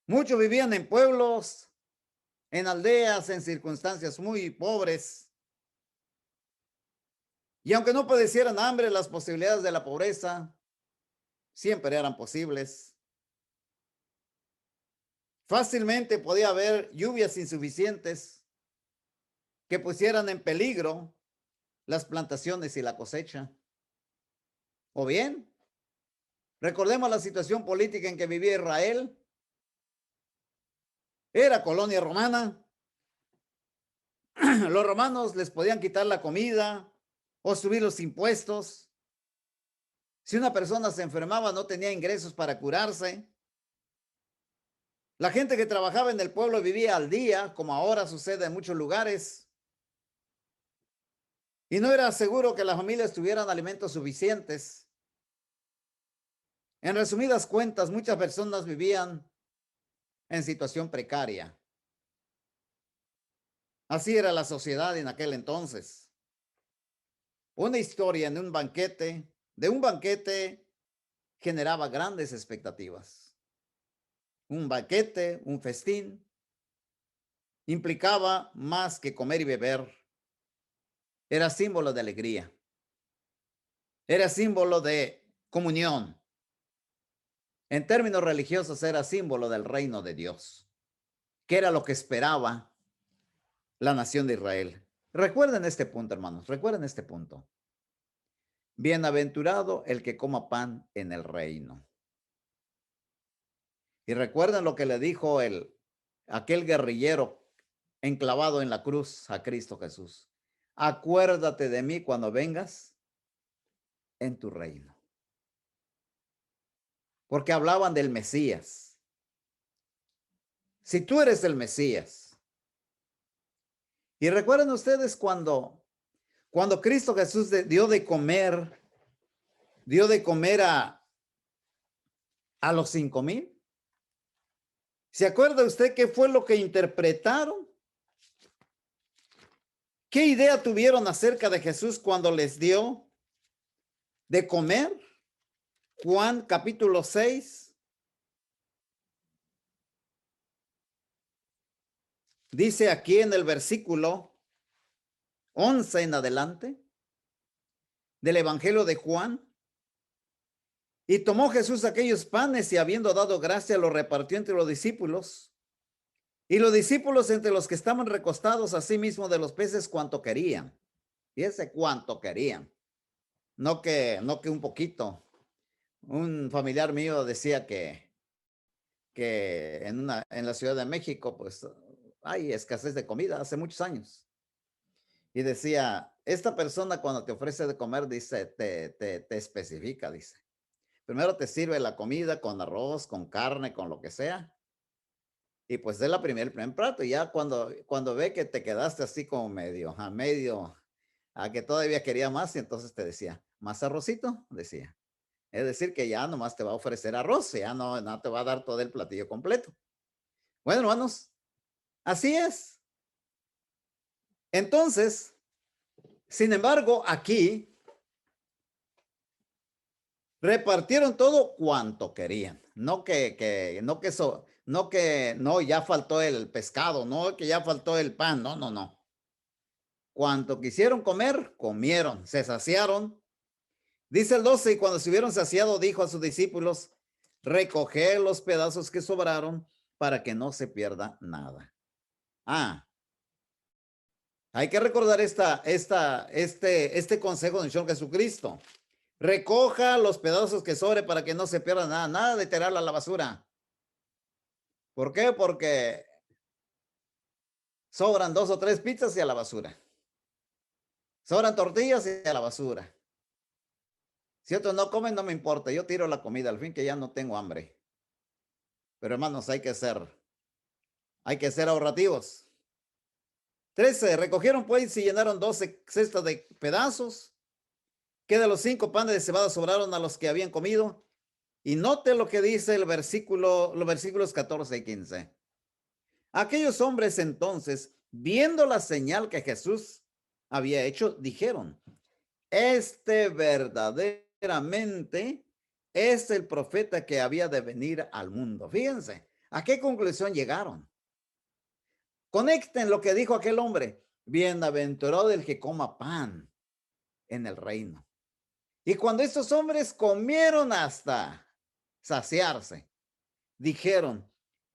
Muchos vivían en pueblos, en aldeas, en circunstancias muy pobres. Y aunque no padecieran hambre, las posibilidades de la pobreza siempre eran posibles. Fácilmente podía haber lluvias insuficientes que pusieran en peligro las plantaciones y la cosecha. O bien, recordemos la situación política en que vivía Israel. Era colonia romana. Los romanos les podían quitar la comida o subir los impuestos. Si una persona se enfermaba, no tenía ingresos para curarse. La gente que trabajaba en el pueblo vivía al día, como ahora sucede en muchos lugares. Y no era seguro que las familias tuvieran alimentos suficientes. En resumidas cuentas, muchas personas vivían en situación precaria. Así era la sociedad en aquel entonces. Una historia de un banquete generaba grandes expectativas. Un banquete, un festín, implicaba más que comer y beber. Era símbolo de alegría. Era símbolo de comunión. En términos religiosos era símbolo del reino de Dios, que era lo que esperaba la nación de Israel. Recuerden este punto, hermanos, recuerden este punto. Bienaventurado el que coma pan en el reino. Y recuerden lo que le dijo aquel guerrillero enclavado en la cruz a Cristo Jesús. Acuérdate de mí cuando vengas en tu reino. Porque hablaban del Mesías. Si tú eres el Mesías. Y recuerden ustedes cuando Cristo Jesús dio de comer a los 5,000. ¿Se acuerda usted qué fue lo que interpretaron? ¿Qué idea tuvieron acerca de Jesús cuando les dio de comer? Juan capítulo 6. Dice aquí en el versículo 11 en adelante del Evangelio de Juan. Y tomó Jesús aquellos panes y habiendo dado gracia los repartió entre los discípulos. Y los discípulos entre los que estaban recostados asimismo de los peces cuanto querían. Y ese cuanto querían. No que un poquito. Un familiar mío decía que en la Ciudad de México pues hay escasez de comida hace muchos años. Y decía, esta persona cuando te ofrece de comer, dice, te especifica, dice. Primero te sirve la comida con arroz, con carne, con lo que sea. Y pues es el primer plato. Y ya cuando ve que te quedaste así como medio, a que todavía quería más, y entonces te decía, ¿más arrocito? Decía. Es decir, que ya nomás te va a ofrecer arroz, ya no te va a dar todo el platillo completo. Bueno, hermanos, así es. Entonces, sin embargo, aquí repartieron todo cuanto querían. No, ya faltó el pescado, no que ya faltó el pan, no. Cuanto quisieron comer, comieron, se saciaron. Dice el 12, y cuando se hubieron saciado, dijo a sus discípulos, recoged los pedazos que sobraron para que no se pierda nada. Hay que recordar este consejo del Señor Jesucristo. Recoja los pedazos que sobre para que no se pierda nada. Nada de tirarla a la basura. ¿Por qué? Porque sobran 2 o 3 pizzas y a la basura. Sobran tortillas y a la basura. Si otros no comen, no me importa. Yo tiro la comida, al fin que ya no tengo hambre. Pero hermanos, hay que ser ahorrativos. 13, recogieron pues y llenaron 12 cestas de pedazos, que de los 5 panes de cebada sobraron a los que habían comido. Y note lo que dice los versículos 14 y 15. Aquellos hombres entonces, viendo la señal que Jesús había hecho, dijeron, este verdaderamente es el profeta que había de venir al mundo. Fíjense, ¿a qué conclusión llegaron? Conecten lo que dijo aquel hombre, bienaventurado el que coma pan en el reino. Y cuando estos hombres comieron hasta saciarse, dijeron,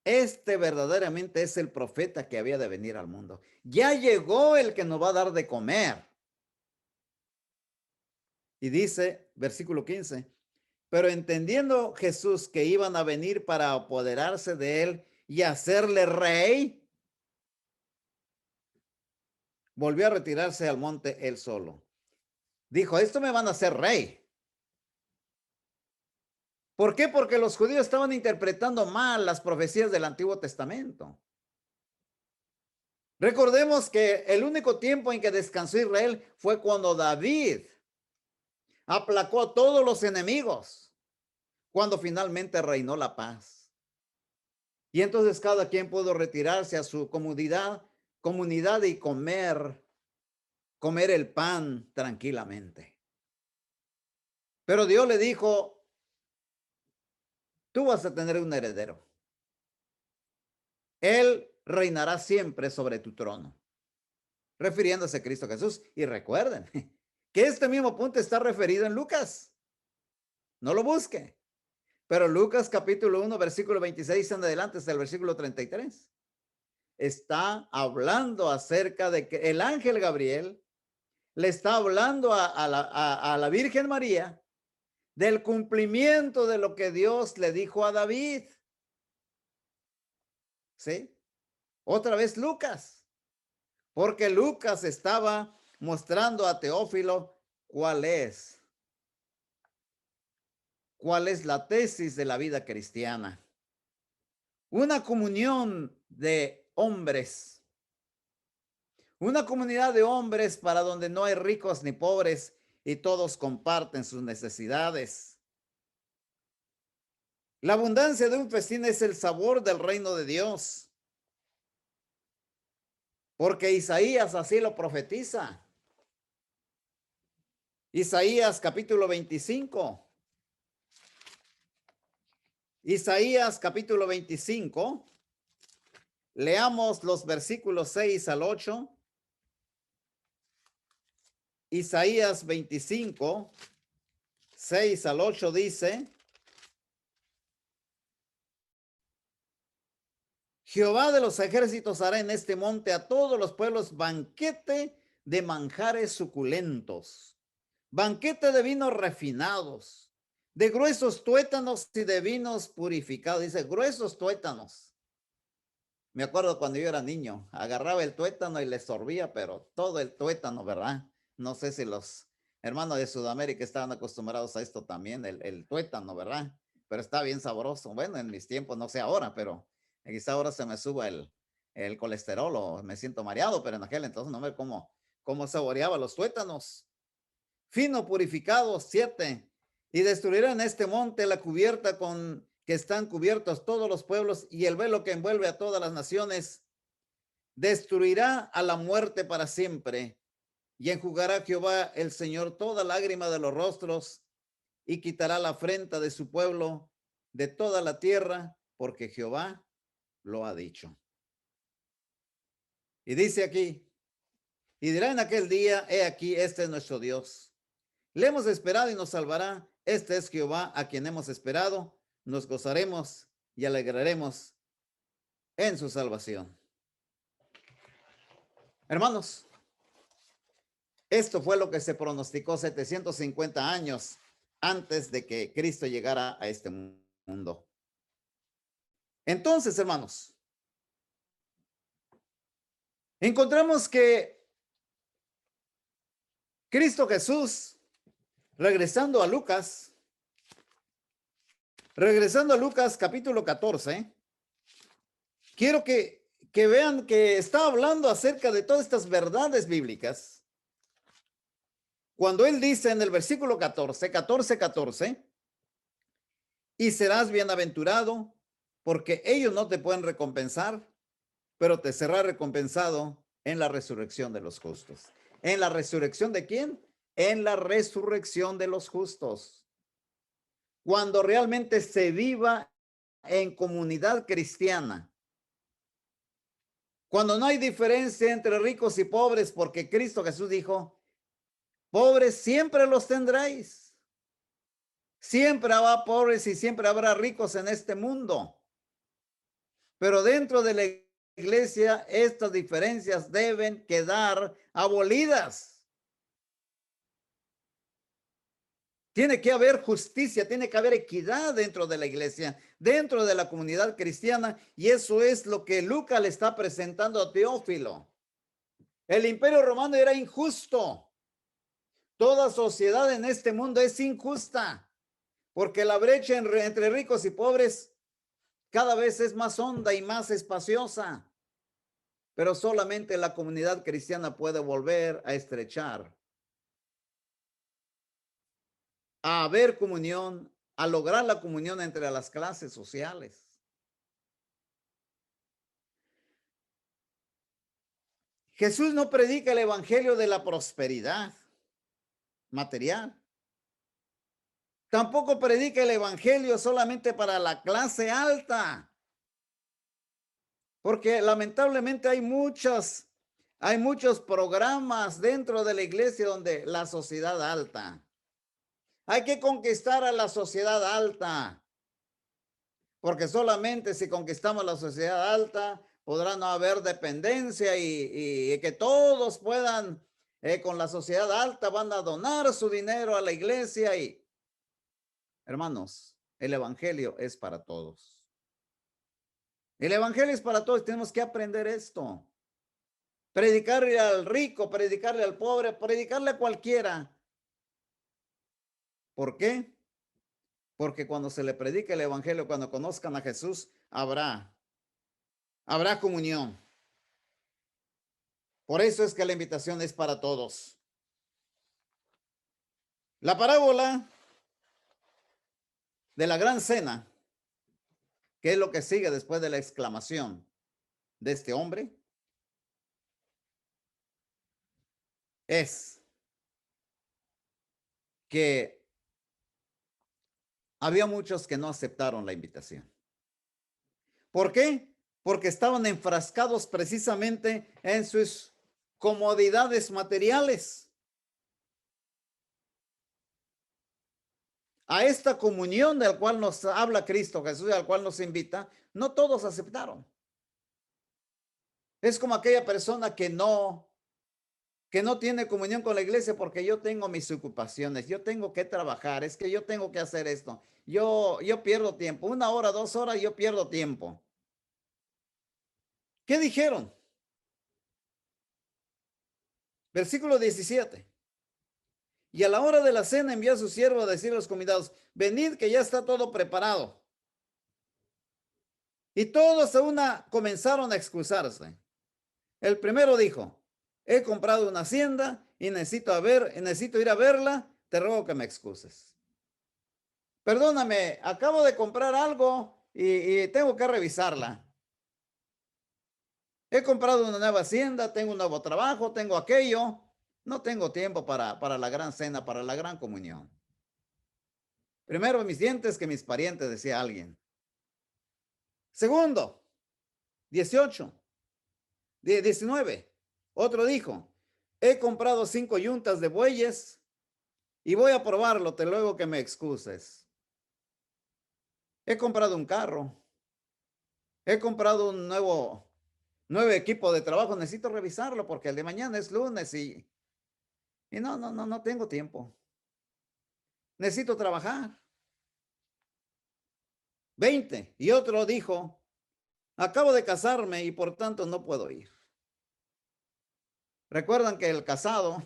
este verdaderamente es el profeta que había de venir al mundo. Ya llegó el que nos va a dar de comer. Y dice, versículo 15, pero entendiendo Jesús que iban a venir para apoderarse de él y hacerle rey, volvió a retirarse al monte él solo. Dijo, esto me van a hacer rey. ¿Por qué? Porque los judíos estaban interpretando mal las profecías del Antiguo Testamento. Recordemos que el único tiempo en que descansó Israel fue cuando David aplacó a todos los enemigos, cuando finalmente reinó la paz. Y entonces cada quien pudo retirarse a su comunidad y comer el pan tranquilamente. Pero Dios le dijo, tú vas a tener un heredero. Él reinará siempre sobre tu trono. Refiriéndose a Cristo Jesús. Y recuerden que este mismo punto está referido en Lucas. No lo busque. Pero Lucas capítulo 1, versículo 26 en adelante hasta el versículo 33. está hablando acerca de que el ángel Gabriel le está hablando a la Virgen María del cumplimiento de lo que Dios le dijo a David. ¿Sí? Otra vez Lucas, porque Lucas estaba mostrando a Teófilo cuál es la tesis de la vida cristiana. Una comunión de hombres, una comunidad de hombres para donde no hay ricos ni pobres y todos comparten sus necesidades. La abundancia de un festín es el sabor del reino de Dios, porque Isaías así lo profetiza. Isaías capítulo 25. Isaías capítulo 25. Leamos los versículos 6 al 8. Isaías 25, 6 al 8 dice: Jehová de los ejércitos hará en este monte a todos los pueblos banquete de manjares suculentos, banquete de vinos refinados, de gruesos tuétanos y de vinos purificados. Dice, gruesos tuétanos. Me acuerdo cuando yo era niño, agarraba el tuétano y le sorbía, pero todo el tuétano, ¿verdad? No sé si los hermanos de Sudamérica estaban acostumbrados a esto también, el tuétano, ¿verdad? Pero está bien sabroso. Bueno, en mis tiempos, no sé ahora, pero quizá ahora se me suba el colesterol o me siento mareado, pero en aquel entonces no me cómo saboreaba los tuétanos. Fino purificado, 7. Y destruirán este monte la cubierta con que están cubiertos todos los pueblos y el velo que envuelve a todas las naciones. Destruirá a la muerte para siempre. Y enjugará Jehová el Señor toda lágrima de los rostros y quitará la afrenta de su pueblo de toda la tierra, porque Jehová lo ha dicho. Y dice aquí, y dirá en aquel día, he aquí, este es nuestro Dios. Le hemos esperado y nos salvará. Este es Jehová a quien hemos esperado. Nos gozaremos y alegraremos en su salvación. Hermanos, esto fue lo que se pronosticó 750 años antes de que Cristo llegara a este mundo. Entonces, hermanos, encontramos que Cristo Jesús, regresando a Lucas capítulo 14, quiero que vean que está hablando acerca de todas estas verdades bíblicas. Cuando él dice en el versículo 14, y serás bienaventurado, porque ellos no te pueden recompensar, pero te será recompensado en la resurrección de los justos. ¿En la resurrección de quién? En la resurrección de los justos. Cuando realmente se viva en comunidad cristiana. Cuando no hay diferencia entre ricos y pobres, porque Cristo Jesús dijo, pobres siempre los tendréis. Siempre habrá pobres y siempre habrá ricos en este mundo. Pero dentro de la iglesia, estas diferencias deben quedar abolidas. Tiene que haber justicia, tiene que haber equidad dentro de la iglesia, dentro de la comunidad cristiana, y eso es lo que Lucas le está presentando a Teófilo. El imperio romano era injusto. Toda sociedad en este mundo es injusta, porque la brecha entre ricos y pobres cada vez es más honda y más espaciosa. Pero solamente la comunidad cristiana puede volver a estrechar, a haber comunión, a lograr la comunión entre las clases sociales. Jesús no predica el evangelio de la prosperidad material. Tampoco predica el evangelio solamente para la clase alta. Porque lamentablemente hay muchos programas dentro de la iglesia donde la sociedad alta. Hay que conquistar a la sociedad alta. Porque solamente si conquistamos la sociedad alta, podrá no haber dependencia y que todos puedan, con la sociedad alta, van a donar su dinero a la iglesia y, hermanos, el evangelio es para todos. El evangelio es para todos. Tenemos que aprender esto. Predicarle al rico, predicarle al pobre, predicarle a cualquiera. ¿Por qué? Porque cuando se le predique el evangelio, cuando conozcan a Jesús, habrá comunión. Por eso es que la invitación es para todos. La parábola de la gran cena, que es lo que sigue después de la exclamación de este hombre, es que había muchos que no aceptaron la invitación. ¿Por qué? Porque estaban enfrascados precisamente en sus comodidades materiales. A esta comunión del cual nos habla Cristo Jesús y al cual nos invita, no todos aceptaron. Es como aquella persona que no tiene comunión con la iglesia porque yo tengo mis ocupaciones, yo tengo que trabajar, es que yo tengo que hacer esto. Yo pierdo tiempo, 1 hora, 2 horas, yo pierdo tiempo. ¿Qué dijeron? Versículo 17. Y a la hora de la cena envió a su siervo a decir a los convidados, venid que ya está todo preparado. Y todos a una comenzaron a excusarse. El primero dijo, he comprado una hacienda y necesito ir a verla, te ruego que me excuses. Perdóname, acabo de comprar algo y tengo que revisarla. He comprado una nueva hacienda, tengo un nuevo trabajo, tengo aquello. No tengo tiempo para la gran cena, para la gran comunión. Primero mis dientes que mis parientes, decía alguien. Segundo, 19. Otro dijo, he comprado 5 yuntas de bueyes y voy a probarlo, te luego que me excuses. He comprado un carro. He comprado un nuevo equipo de trabajo. Necesito revisarlo porque el de mañana es lunes y no tengo tiempo. Necesito trabajar. 20. Y otro dijo, acabo de casarme y por tanto no puedo ir. Recuerdan que el casado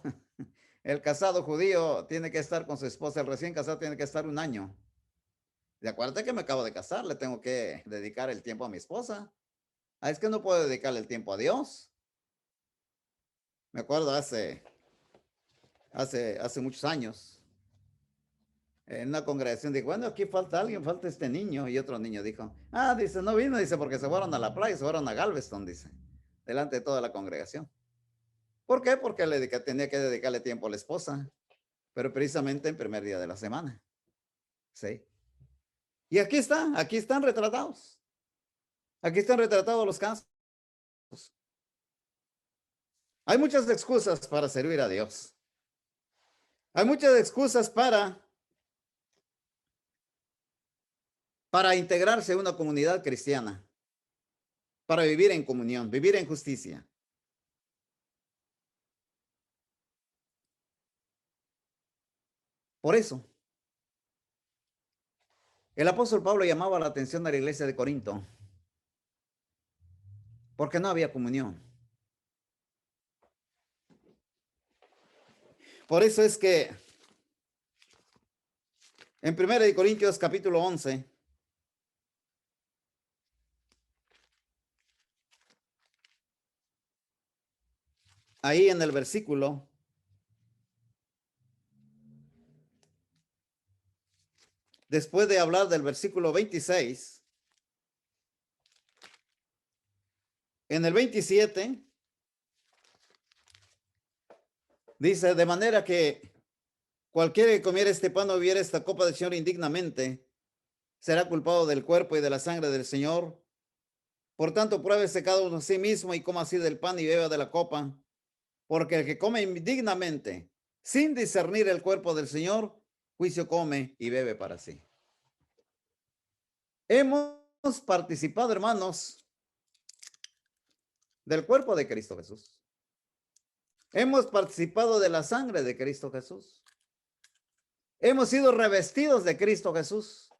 judío tiene que estar con su esposa, el recién casado tiene que estar 1 año. De acuerdo que me acabo de casar, le tengo que dedicar el tiempo a mi esposa. Es que no puedo dedicarle el tiempo a Dios. Me acuerdo hace muchos años, en una congregación, dijo, bueno, aquí falta alguien, falta este niño. Y otro niño dijo, dice, no vino, dice, porque se fueron a la playa, se fueron a Galveston, dice, delante de toda la congregación. ¿Por qué? Porque tenía que dedicarle tiempo a la esposa, pero precisamente en primer día de la semana. ¿Sí? Y aquí están retratados. Aquí están retratados los casos. Hay muchas excusas para servir a Dios. Hay muchas excusas para integrarse a una comunidad cristiana, para vivir en comunión, vivir en justicia. Por eso, el apóstol Pablo llamaba la atención a la iglesia de Corinto, porque no había comunión. Por eso es que en 1 Corintios capítulo 11, ahí en el versículo después de hablar del versículo 26, en el 27, dice, de manera que cualquiera que comiera este pan o bebiera esta copa del Señor indignamente, será culpado del cuerpo y de la sangre del Señor. Por tanto, pruébese cada uno a sí mismo y coma así del pan y beba de la copa, porque el que come indignamente, sin discernir el cuerpo del Señor, juicio come y bebe para sí. Hemos participado, hermanos, del cuerpo de Cristo Jesús. Hemos participado de la sangre de Cristo Jesús. Hemos sido revestidos de Cristo Jesús.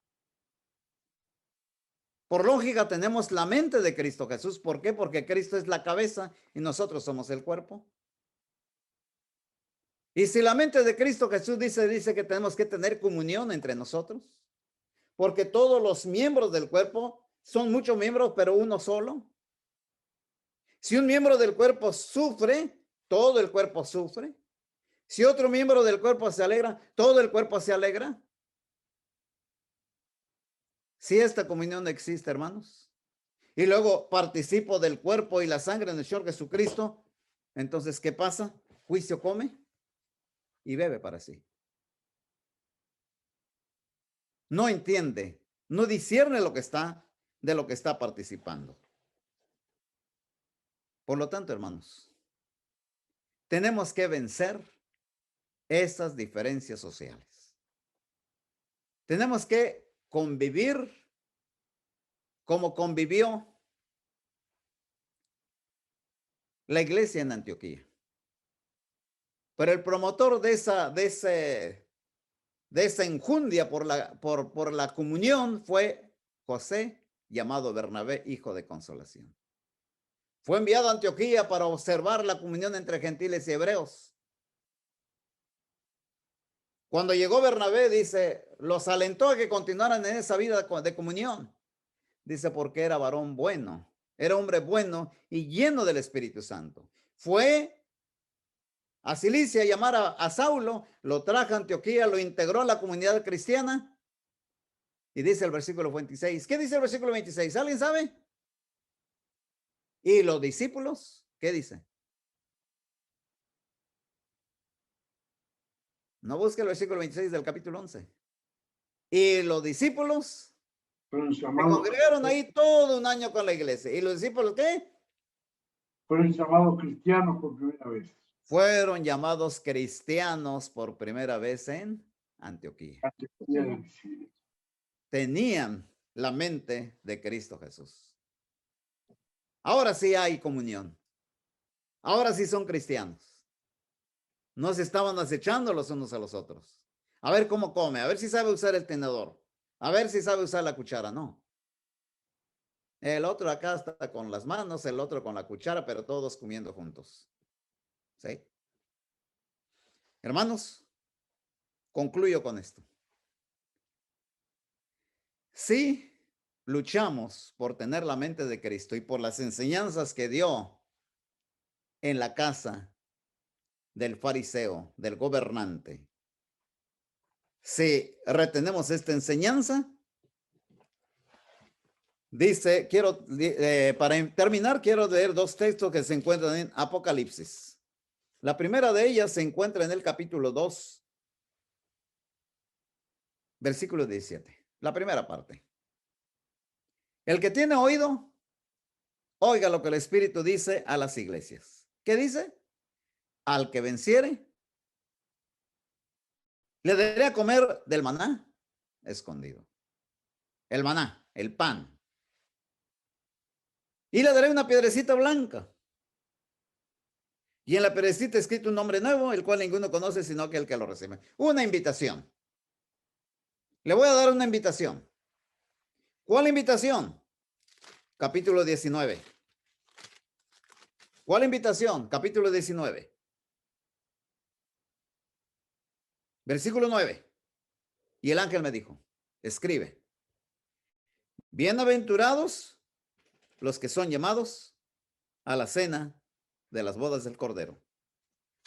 Por lógica tenemos la mente de Cristo Jesús. ¿Por qué? Porque Cristo es la cabeza y nosotros somos el cuerpo. Y si la mente de Cristo Jesús dice que tenemos que tener comunión entre nosotros, porque todos los miembros del cuerpo son muchos miembros, pero uno solo. Si un miembro del cuerpo sufre, todo el cuerpo sufre. Si otro miembro del cuerpo se alegra, todo el cuerpo se alegra. Si esta comunión existe, hermanos, y luego participo del cuerpo y la sangre del Señor Jesucristo, entonces, ¿qué pasa? Juicio come y bebe para sí. No entiende, no discierne lo que está de lo que está participando. Por lo tanto, hermanos, tenemos que vencer esas diferencias sociales. Tenemos que convivir como convivió la iglesia en Antioquía. Pero el promotor de esa enjundia por la comunión fue José, llamado Bernabé, hijo de consolación. Fue enviado a Antioquía para observar la comunión entre gentiles y hebreos. Cuando llegó Bernabé, dice, los alentó a que continuaran en esa vida de comunión. Dice, porque era varón bueno, era hombre bueno y lleno del Espíritu Santo. Fue a Cilicia a llamar a Saulo, lo trajo a Antioquía, lo integró a la comunidad cristiana. Y dice el versículo 26. ¿Qué dice el versículo 26? ¿Alguien sabe? Y los discípulos, ¿qué dice? No busque el versículo 26 del capítulo 11. Y los discípulos se congregaron ahí todo un año con la iglesia. ¿Y los discípulos qué?
Fueron llamados cristianos por primera vez.
Fueron llamados cristianos por primera vez en Antioquía. Tenían la mente de Cristo Jesús. Ahora sí hay comunión. Ahora sí son cristianos. No se estaban acechando los unos a los otros. A ver cómo come, a ver si sabe usar el tenedor, a ver si sabe usar la cuchara. No. El otro acá está con las manos, el otro con la cuchara, pero todos comiendo juntos. ¿Sí? Hermanos, concluyo con esto. Sí, luchamos por tener la mente de Cristo y por las enseñanzas que dio en la casa del fariseo, del gobernante. Si retenemos esta enseñanza, dice, para terminar, quiero leer dos textos que se encuentran en Apocalipsis. La primera de ellas se encuentra en el capítulo 2, versículo 17. La primera parte. El que tiene oído, oiga lo que el Espíritu dice a las iglesias. ¿Qué dice? Al que venciere, le daré a comer del maná escondido. El maná, el pan. Y le daré una piedrecita blanca. Y en la piedrecita escrito un nombre nuevo, el cual ninguno conoce sino que el que lo recibe. Una invitación. Le voy a dar una invitación. ¿Cuál invitación? Capítulo 19. ¿Cuál invitación? Capítulo 19. Versículo 9. Y el ángel me dijo, escribe, bienaventurados los que son llamados a la cena de las bodas del Cordero.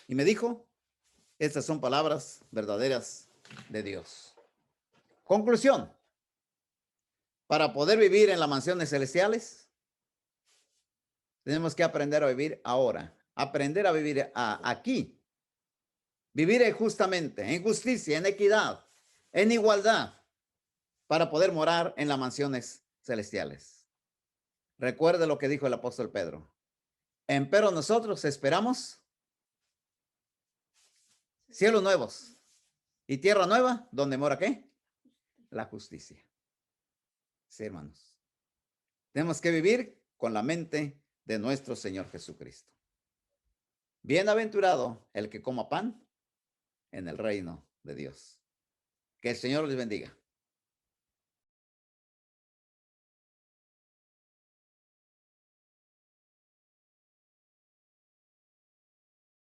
Y me dijo, estas son palabras verdaderas de Dios. Conclusión. Para poder vivir en las mansiones celestiales, tenemos que aprender a vivir ahora. Aprender a vivir aquí. Vivir justamente, en justicia, en equidad, en igualdad, para poder morar en las mansiones celestiales. Recuerde lo que dijo el apóstol Pedro. Empero nosotros esperamos cielos nuevos y tierra nueva, donde mora ¿qué? La justicia. Sí, hermanos. Tenemos que vivir con la mente de nuestro Señor Jesucristo. Bienaventurado el que coma pan en el reino de Dios. Que el Señor les bendiga.